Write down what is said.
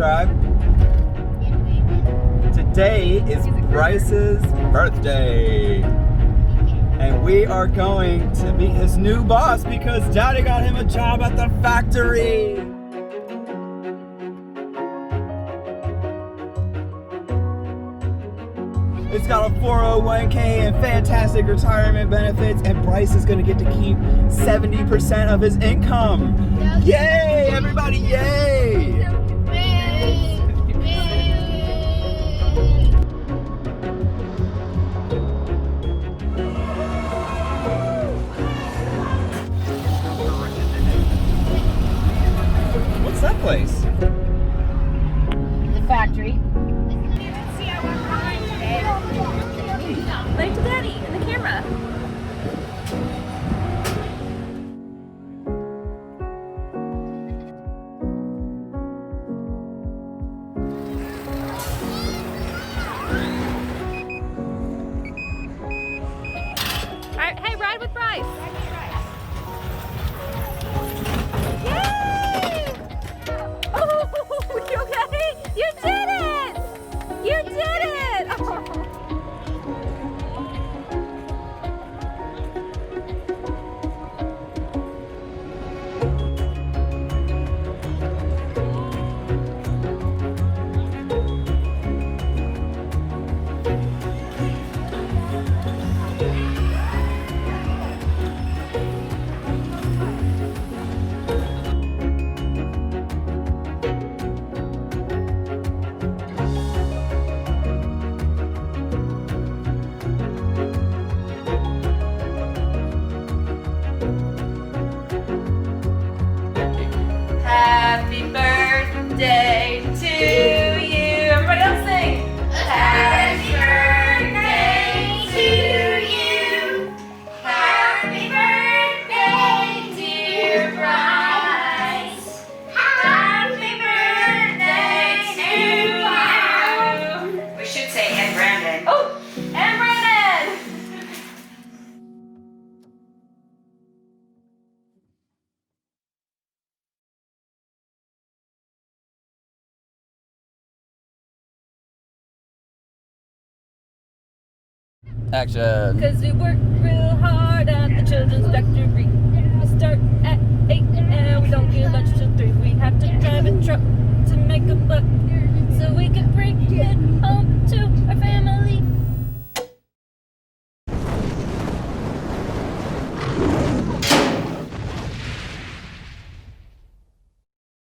subscribe. Today is Bryce's birthday. And we are going to meet his new boss because Daddy got him a job at the factory. It's got a 401k and fantastic retirement benefits, and Bryce is gonna get to keep 70% of his income. Yay! Everybody, yay! What's that place? The factory. Wave to Daddy in the camera. All right, hey, ride with Bryce. Yay! Oh, you okay? You did it! You did it! Oh. Happy birthday to you. Everybody else sing. Happy birthday to you. Happy birthday, dear Bryce. Happy birthday to you. We should say and Brandon. Oh, and Brandon. Action. Cause we work real hard at the children's factory. We start at 8 and we don't get lunch till 3. We have to drive a truck to make a buck so we can bring it home to our family.